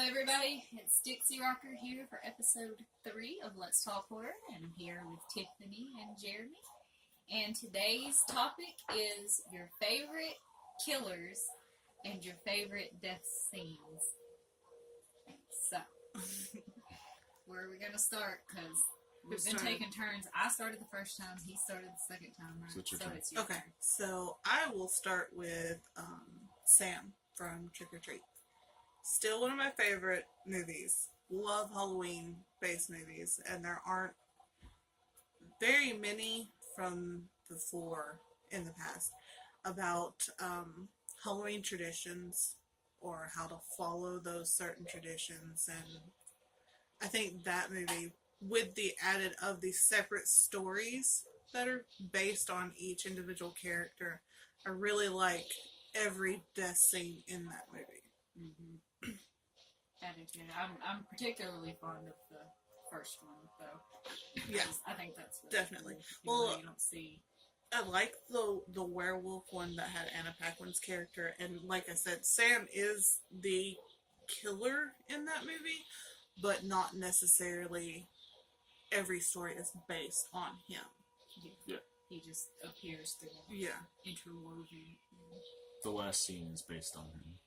everybody, it's Dixie Rocker here for episode 3 of Let's Talk Horror, and I'm here with Tiffany and Jeremy. And today's topic is your favorite killers and your favorite death scenes. So, where are we going to start? Because we've been taking turns. I started the first time, he started the second time, right? So it's your turn. So I will start with Sam from Trick or Treat. Still one of my favorite movies. Love Halloween-based movies, and there aren't very many from before in the past about Halloween traditions or how to follow those certain traditions. And I think that movie, with the added of these separate stories that are based on each individual character, I really like every death scene in that movie. Mm-hmm. I'm particularly fond of the first one, though. Yeah, I think that's really definitely cool. Well, you don't see. I like the werewolf one that had Anna Paquin's character, and like I said, Sam is the killer in that movie, but not necessarily every story is based on him. Yeah. He just appears to interwoven. The last scene is based on him.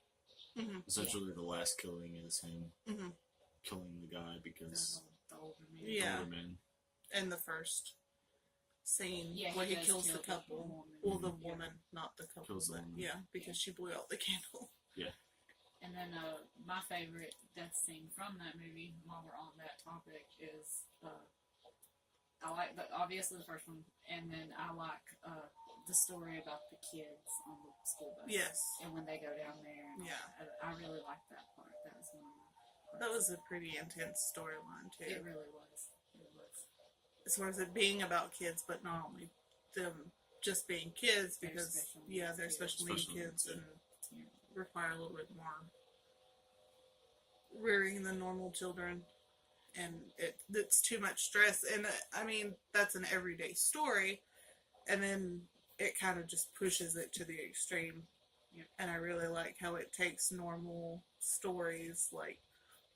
Mm-hmm. Essentially, the last killing is him killing the guy because the older man. And the first scene where he kills the couple, the woman, not the couple, because she blew out the candle. Yeah. And then my favorite death scene from that movie, while we're on that topic, is I like obviously the first one, and then I like the story about the kids on the school bus. Yes. And when they go down there. And I really like that part. That was one of my parts. That was a pretty intense storyline, too. It really was. As far as it being about kids, but not only them just being kids, because, they're special needs kids and require a little bit more rearing than normal children. And it's too much stress. And, I mean, that's an everyday story. And then it kind of just pushes it to the extreme. Yeah. And I really like how it takes normal stories like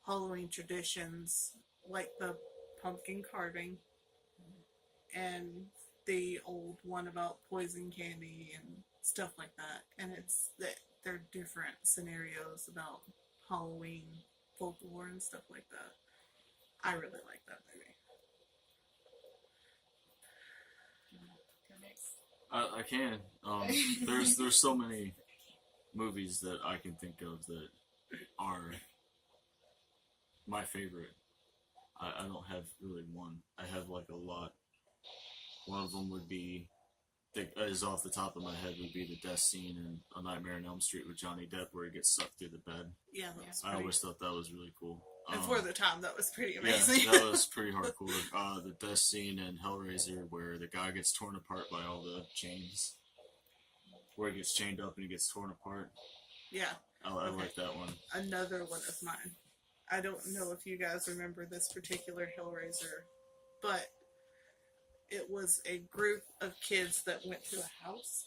Halloween traditions, like the pumpkin carving, and the old one about poison candy and stuff like that. And it's that they're different scenarios about Halloween folklore and stuff like that. I really like that movie. I can. There's so many movies that I can think of that are my favorite. I don't have really one. I have like a lot. One of them would be, is off the top of my head, would be the death scene in A Nightmare on Elm Street with Johnny Depp where he gets sucked through the bed. Yeah, I always thought that was really cool. And for the time, that was pretty amazing. Yeah, that was pretty hardcore. The death scene in Hellraiser where the guy gets torn apart by all the chains. Where he gets chained up and he gets torn apart. Yeah. I like that one. Another one of mine. I don't know if you guys remember this particular Hellraiser, but it was a group of kids that went to a house.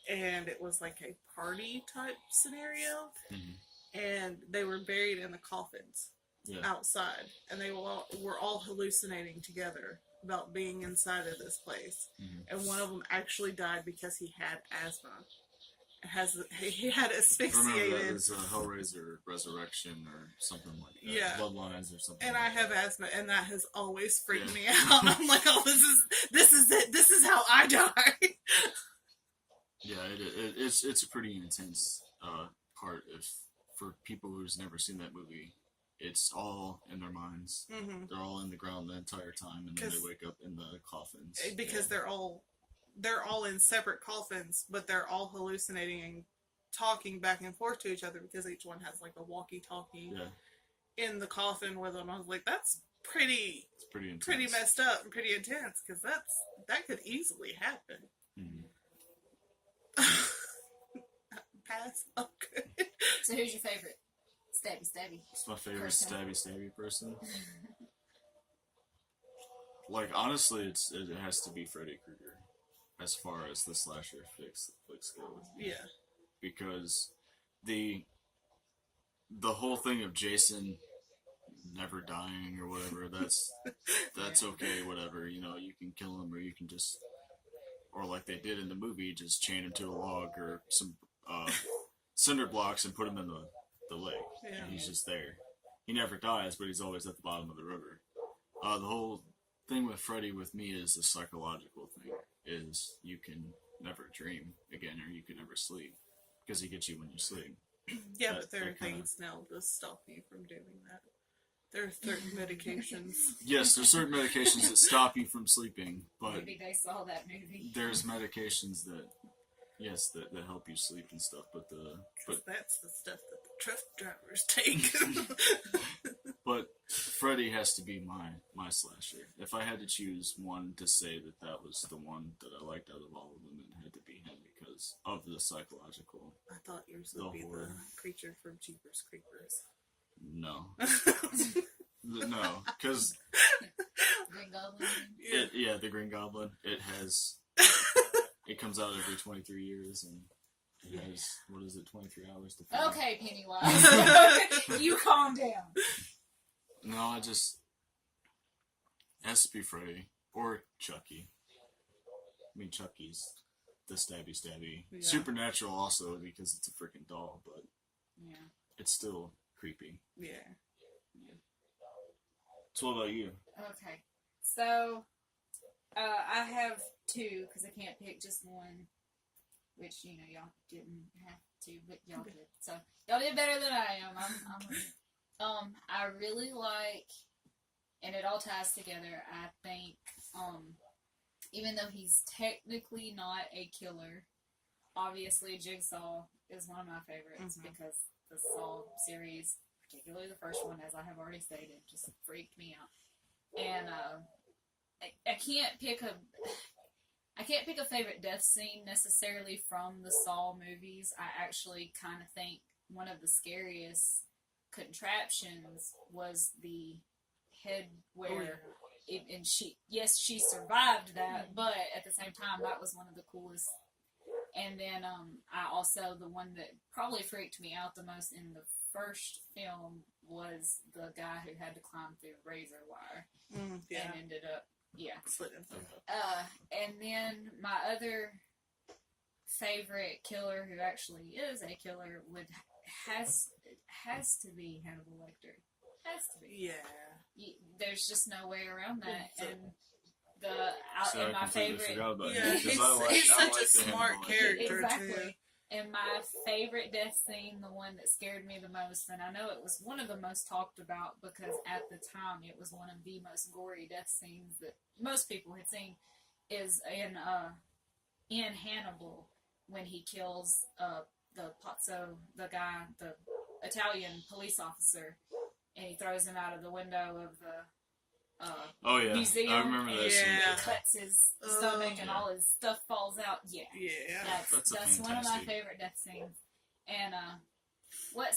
And it was like a party type scenario. Mm-hmm. And they were buried in the coffins outside. And they were all hallucinating together about being inside of this place. Mm-hmm. And one of them actually died because he had asthma. He had asphyxiated. I remember that was Hellraiser Resurrection or something like that. Yeah. Bloodlines or something. And like I have asthma, and that has always freaked me out. I'm like, oh, this is it. This is how I die. Yeah, it's a pretty intense part. For people who's never seen that movie, it's all in their minds. Mm-hmm. They're all in the ground the entire time, and then they wake up in the coffins. Because they're all in separate coffins, but they're all hallucinating and talking back and forth to each other because each one has like a walkie-talkie in the coffin with them. I was like, that's pretty messed up and pretty intense, because that could easily happen. Mm-hmm. Pass. Okay. So who's your favorite stabby? It's my favorite stabby person. Like, honestly, it has to be Freddy Krueger as far as the slasher flicks go with me. Yeah. Because the the whole thing of Jason never dying or whatever, that's okay, whatever. You know, you can kill him or you can just, or like they did in the movie, just chain him to a log or some cinder blocks and put him in the lake. Yeah. And he's just there. He never dies, but he's always at the bottom of the river. The whole thing with Freddy with me is the psychological thing, is you can never dream again or you can never sleep because he gets you when you sleep. Yeah, but there are things now to stop you from doing that. There are certain medications. Yes, there's certain medications that stop you from sleeping, but Maybe they saw that movie. there's medications that, yes, that help you sleep and stuff, but That's the stuff that the truck drivers take. but Freddy has to be my slasher. If I had to choose one to say that was the one that I liked out of all of them, it had to be him because of the psychological. I thought yours would be horror. the creature from Jeepers Creepers. No. No, because Green Goblin. the Green Goblin. It comes out every 23 years, and it has, what is it, 23 hours to film. Okay, Pennywise. You calm down. No, it has to be Freddy or Chucky. I mean, Chucky's the stabby. Yeah. Supernatural also because it's a freaking doll, but Yeah. it's still creepy. Yeah. So what about you? Okay. So, I have two, because I can't pick just one, which, you know, y'all didn't have to, but y'all did. So, y'all did better than I am. I really like, and it all ties together, I think, even though he's technically not a killer, obviously Jigsaw is one of my favorites, because the Saw series, particularly the first one, as I have already stated, just freaked me out. And I can't pick a favorite death scene necessarily from the Saw movies. I actually kind of think one of the scariest contraptions was the head where and she survived that, but at the same time that was one of the coolest. And then I also, the one that probably freaked me out the most in the first film was the guy who had to climb through razor wire and ended up and then my other favorite killer, who actually is a killer, has to be Hannibal Lecter. Has to be. Yeah. There's just no way around that. And So my I completely favorite, forgot about Yeah, him because he's I such like a the smart Hannibal Lecter. character. exactly. And my favorite death scene, the one that scared me the most, and I know it was one of the most talked about because at the time it was one of the most gory death scenes that most people had seen, is in Hannibal when he kills the Pazzo, the guy, the Italian police officer, and he throws him out of the window of the Oh yeah, museum. I remember that scene. And cuts his stomach and all his stuff falls out. Yeah. That's one of my favorite death scenes. And what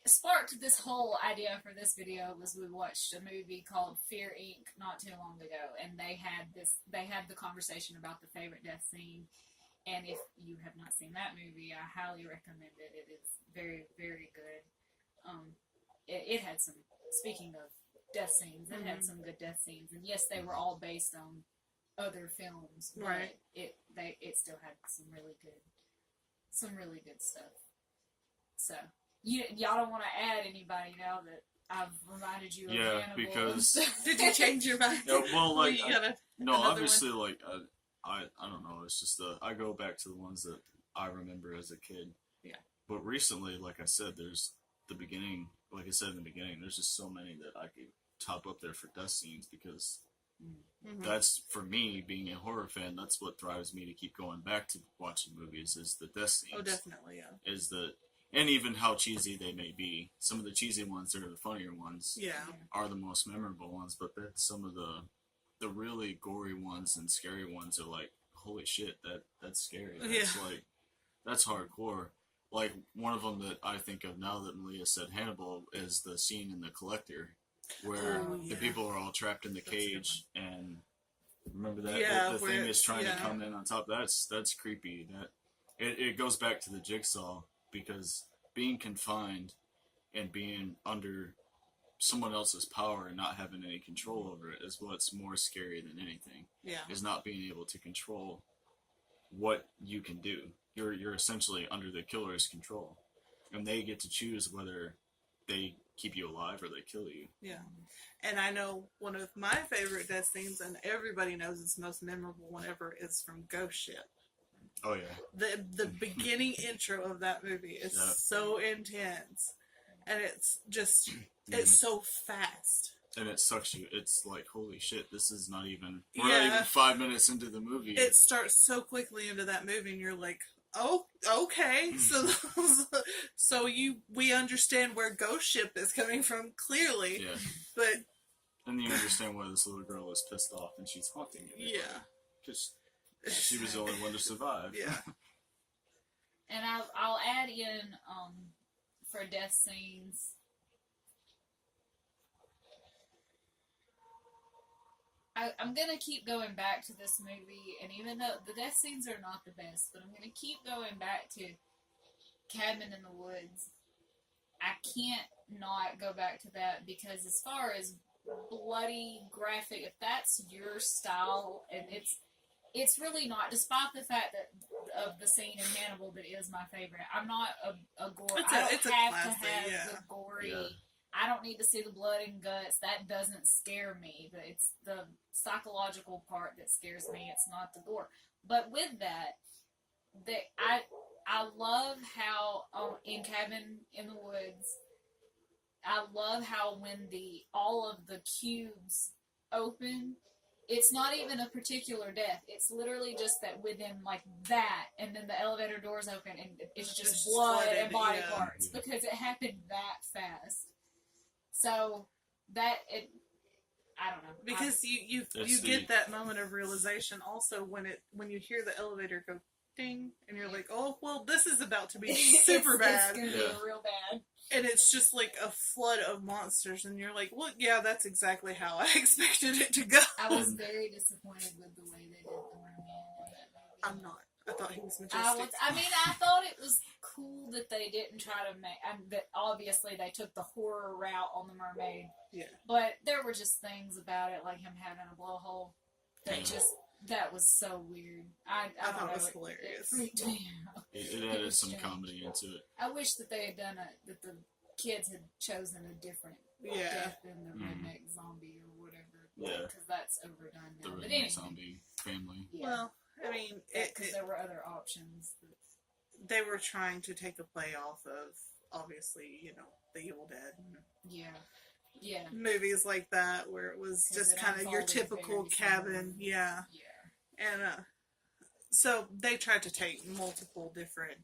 sparked this whole idea for this video was we watched a movie called Fear Inc. not too long ago, and they had the conversation about the favorite death scene. And if you have not seen that movie, I highly recommend it. It is very, very good. It had some, speaking of death scenes, it had some good death scenes, and yes, they were all based on other films, but Right. it still had some really good stuff. So y'all don't want to add anybody now that I've reminded you of Hannibal. Because Did you change your mind? yeah, well, like you gotta, no, another obviously, like I don't know. It's just I go back to the ones that I remember as a kid. Yeah. But recently, like I said, there's the beginning. Like I said in the beginning, there's just so many that I could top up there for death scenes because that's, for me, being a horror fan, that's what drives me to keep going back to watching movies is the death scenes. Oh, definitely, yeah. Is the, and even how cheesy they may be. Some of the cheesy ones that are the funnier ones are the most memorable ones, but that's some of the really gory ones and scary ones are like, holy shit, that's scary. That's like, that's hardcore. Like, one of them that I think of now that Malia said Hannibal is the scene in The Collector, where the people are all trapped in the cage, and remember that? Yeah, the thing is trying to yeah. come in on top. That's creepy. That it goes back to the Jigsaw, because being confined and being under someone else's power and not having any control over it is what's more scary than anything. Yeah. Is not being able to control what you can do. You're essentially under the killer's control, and they get to choose whether they keep you alive or they kill you. Yeah. And I know one of my favorite death scenes, and everybody knows it's the most memorable one ever, is from Ghost Ship. Oh yeah. The beginning intro of that movie is so intense, and it's just it's so fast. And it sucks you. It's like, holy shit, this is not even... We're not even 5 minutes into the movie. It starts so quickly into that movie, and you're like, oh, okay. So we understand where Ghost Ship is coming from, clearly. Yeah. But... And you understand why this little girl is pissed off, and she's haunting it. Yeah. Because she was the only one to survive. Yeah. And I'll add in, for death scenes... I'm gonna keep going back to this movie, and even though the death scenes are not the best, but I'm gonna keep going back to Cabin in the Woods. I can't not go back to that, because as far as bloody, graphic, if that's your style, and it's really not, despite the fact that of the scene in Hannibal that is my favorite. I'm not a gore. I don't have to have the gory. Yeah. I don't need to see the blood and guts. That doesn't scare me. But it's the psychological part that scares me. It's not the gore. But with that, I love how in Cabin in the Woods, I love how when all of the cubes open, it's not even a particular death. It's literally just that within like that, and then the elevator doors open, and it's just blood and body parts because it happened that fast. So I don't know. Because you get that moment of realization also when you hear the elevator go ding, and you're like, oh well, this is about to be super bad. It's gonna be real bad. And it's just like a flood of monsters, and you're like, well, yeah, that's exactly how I expected it to go. I was very disappointed with the way they did the merman in that movie. I'm not. I thought he was majestic. I thought it was cool that they didn't try to make... that obviously they took the horror route on the mermaid. Yeah. But there were just things about it, like him having a blowhole, that was so weird. I thought it was It hilarious. freaked me out. It added some comedy into it. I wish that they had done that the kids had chosen a different death than the redneck zombie or whatever. Yeah. Because that's overdone now. The But redneck anyway, zombie family. yeah. Well, I mean, because there were other options. They were trying to take a play off of, obviously, the Evil Dead. Yeah. Yeah. Movies like that, where it was just kind of your typical cabin. Yeah. Yeah. And so they tried to take multiple different,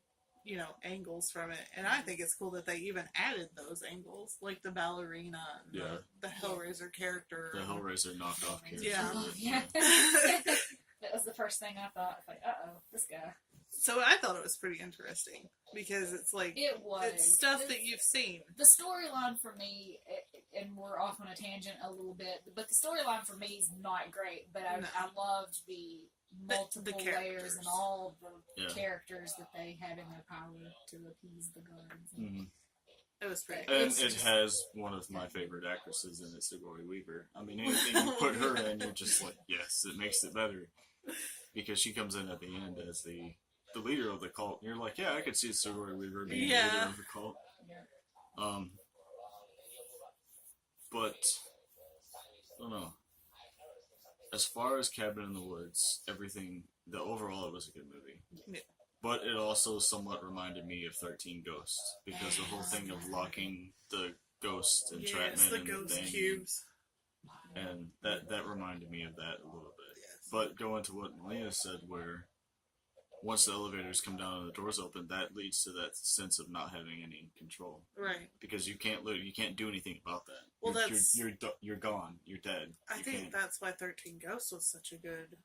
angles from it. And I think it's cool that they even added those angles, like the ballerina and the Hellraiser character. The Hellraiser knockoff character. Yeah. That was the first thing I thought. Like, this guy. So I thought it was pretty interesting because it's like it's stuff that you've seen. The storyline for me, and we're off on a tangent a little bit, but the storyline for me is not great. But I loved the multiple layers and all the characters that they had in their power to appease the guards. Mm-hmm. It was pretty. And it has one of my favorite actresses in it, Sigourney Weaver. I mean, anything you put her in, you're just like, yes, it makes it better. Because she comes in at the end as the leader of the cult. And you're like, yeah, I could see Sigourney Weaver being the leader of the cult. Yeah. But, I don't know. As far as Cabin in the Woods, overall it was a good movie. Yeah. But it also somewhat reminded me of 13 Ghosts. Because the whole thing of locking the ghost entrapment the in ghost the thing. cubes. And that reminded me of that a little bit. Yes. But going to what Melina said, where once the elevators come down and the doors open, that leads to that sense of not having any control. Right. Because you can't do anything about that. Well, you're gone. You're dead. I think that's why 13 Ghosts was such a good.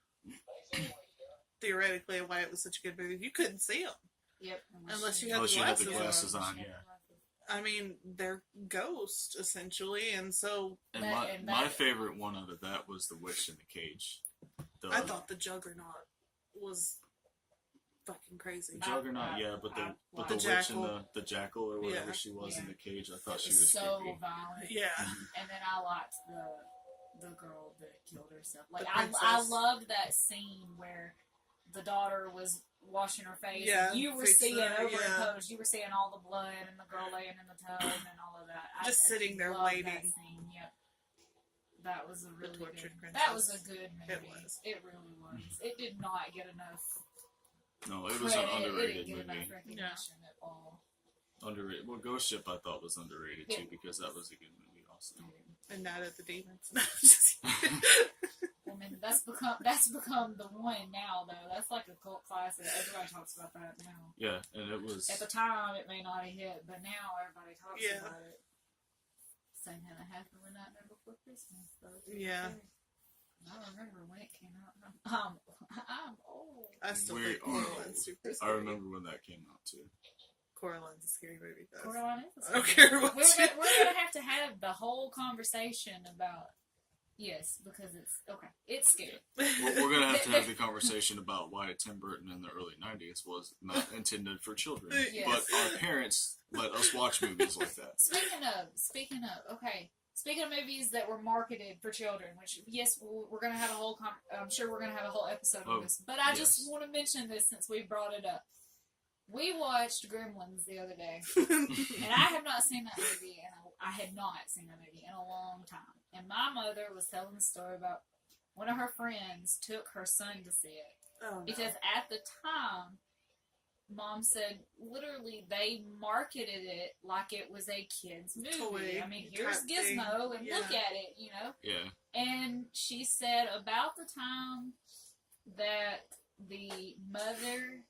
Theoretically, why it was such a good movie. You couldn't see them. Yep. Unless you had the glasses on. Yeah. I mean, they're ghosts essentially, and so. And my favorite one out of that was the witch in the cage. I thought the Juggernaut was fucking crazy. The Juggernaut, yeah, but the The witch jackal. and the jackal or whatever Yeah. she was in Yeah. the cage, I thought It she was was so creepy. violent. Yeah. And then I liked the girl that killed herself. Like, The I princess. loved that scene where the daughter was washing her face. Yeah, And you were fixing seeing her, overimposed. You were seeing all the blood and the girl laying in the tub and all of that. Just sitting there loved waiting. That scene. Yep. That was a really Tortured good. Princess. That was a good movie. It was. It really was. It did not get enough No, it was an credit. It underrated didn't get movie. enough recognition at all. Underrated. Well, Ghost Ship I thought was underrated too because that was a good movie also. And Night of the Demons. No, just I mean, that's become the one now though. That's like a cult classic. Everybody talks about that now. Yeah, and it was. At the time, it may not have hit, but now everybody talks Yeah. about it. Same kind of happened with Nightmare Before Christmas, though. Yeah. I remember when it came out. I'm old. I still We think are Coraline's super I scary. remember when that came out too. Coraline's a scary movie, though. Coraline is. I don't care what We're you- gonna have the whole conversation about. Yes, because it's okay. It's scary. We're gonna have the conversation about why Tim Burton in the early '90s was not intended for children, Yes. but our parents let us watch movies like that. Speaking of, okay. Speaking of movies that were marketed for children, which yes, we're gonna have a whole. I'm sure we're gonna have a whole episode on this, but I just want to mention this since we brought it up. We watched Gremlins the other day, and I have not seen that movie, and I had not seen that movie in a long time. And my mother was telling the story about one of her friends took her son to see it Oh, no. because at the time, Mom said literally they marketed it like it was a kid's movie. Toy I mean, here's type thing. Gizmo, and Yeah. look at it, you know. Yeah, And she said about the time that the mother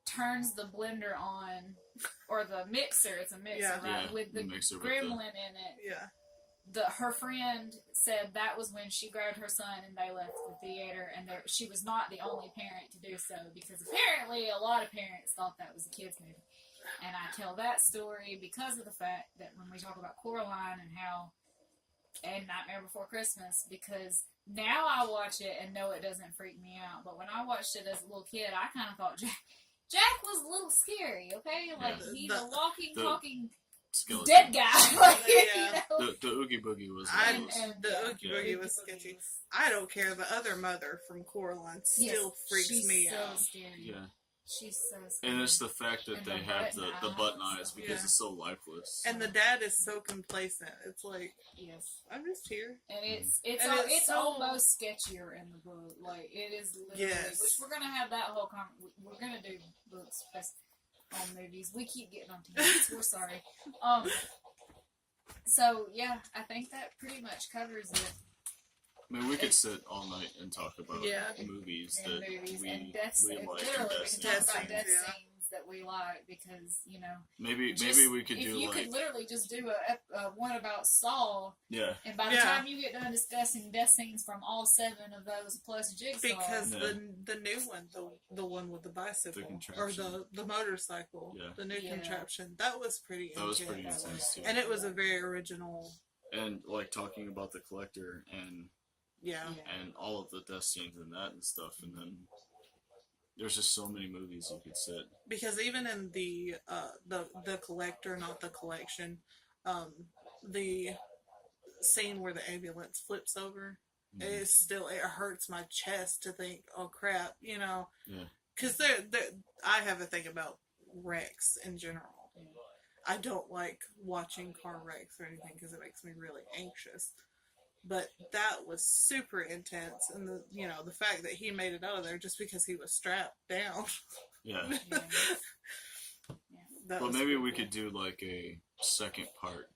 turns the blender on, or the mixer, it's a mixer, Yeah. right, Yeah, with the the mixer with the- gremlin in it. Yeah. Her friend said that was when she grabbed her son and they left the theater, and she was not the only parent to do so, because apparently a lot of parents thought that was a kid's movie. And I tell that story because of the fact that when we talk about Coraline and Nightmare Before Christmas, because now I watch it and know it doesn't freak me out, but when I watched it as a little kid, I kind of thought Jack was a little scary, okay? Like, Yeah. he's a walking, talking skeleton. dead guy. Like, Yeah. you know? The Oogie Boogie was. The Oogie Yeah. Boogie was sketchy. I don't care. The other mother from Coraline still freaks she's me so out. Scary. Yeah, She's so scary. and it's the fact that And they the have button the button eyes. eyes because Yeah. it's so lifeless. And the dad is so complacent. It's like, Yes. I'm just here. And it's And it's so- almost sketchier in the book. Like, it is literally, Yes. which we're gonna have that whole we're gonna do books based on movies. We keep getting on tangents. We're sorry. So yeah, I think that pretty much covers it. I mean, we could sit all night and talk about Yeah. movies And that movies we and death we scenes. like. Literally, and we death can scenes. talk about scenes, death yeah. scenes that we like because, you know, Maybe we could if do you like could literally just do a one about Saw, yeah. and by the Yeah. time you get done discussing death scenes from all 7 of those plus Jigsaw, Because Yeah. the new one, the one with the bicycle or contraption. the motorcycle, Yeah. the new Yeah. contraption, that was pretty. That was intense. pretty intense too. And it was a very original. And like talking about the collector and Yeah. all of the death scenes and that and stuff, and then there's just so many movies you could sit. Because even in the collector, not the collection, the scene where the ambulance flips over, it hurts my chest to think, oh crap, you know. Yeah. Because I have a thing about wrecks in general. I don't like watching car wrecks or anything because it makes me really anxious. But that was super intense, and the fact that he made it out of there just because he was strapped down. Yeah. Yeah. That Well, was maybe pretty we cool. could do like a second part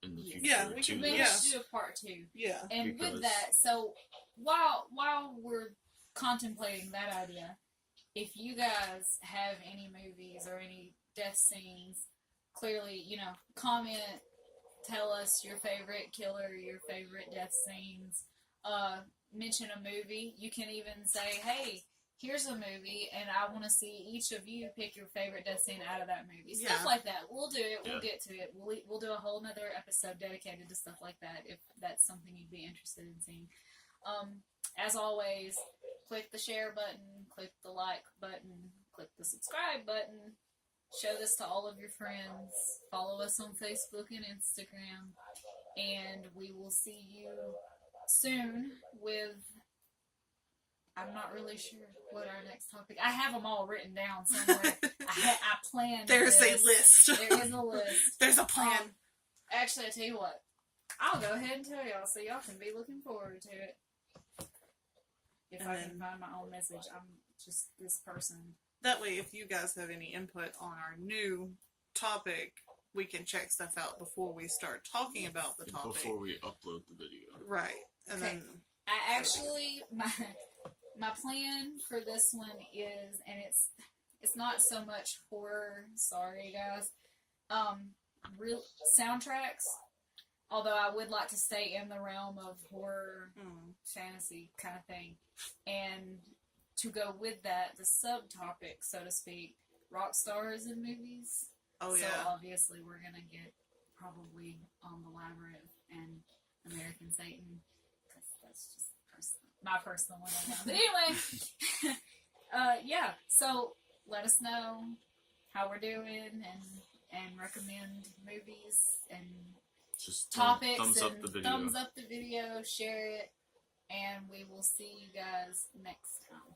in the future. Yeah, we to can Maybe Yeah. we this. should do a part 2. Yeah. And Because- with that, so while we're contemplating that idea, if you guys have any movies or any death scenes, clearly, comment, tell us your favorite killer, your favorite death scenes, mention a movie. You can even say, hey, here's a movie, and I want to see each of you pick your favorite death scene out of that movie. Stuff Yeah. like that. We'll do it. We'll Yeah. get to it. We'll do a whole nother episode dedicated to stuff like that if that's something you'd be interested in seeing. As always, click the share button, click the like button, click the subscribe button. Show this to all of your friends. Follow us on Facebook and Instagram. And we will see you soon with... I'm not really sure what our next topic... I have them all written down somewhere. I planned There's this. a list. There is a list. There's a plan. Actually, I tell you what. I'll go ahead and tell y'all so y'all can be looking forward to it. If I can find my own message, I'm just this person. That way, if you guys have any input on our new topic, we can check stuff out before we start talking about the topic. Before we upload the video. Right. And Okay. then... I actually... My plan for this one is, and it's not so much horror, sorry guys, real soundtracks, although I would like to stay in the realm of horror, fantasy kind of thing, and to go with that, the subtopic, so to speak, rock stars in movies. Oh, so yeah. obviously we're going to get probably The Labyrinth and American Satan, because that's just my personal one right now. But anyway, yeah, so let us know how we're doing and recommend movies and just topics thumbs and up the video. thumbs up the video, share it, and we will see you guys next time.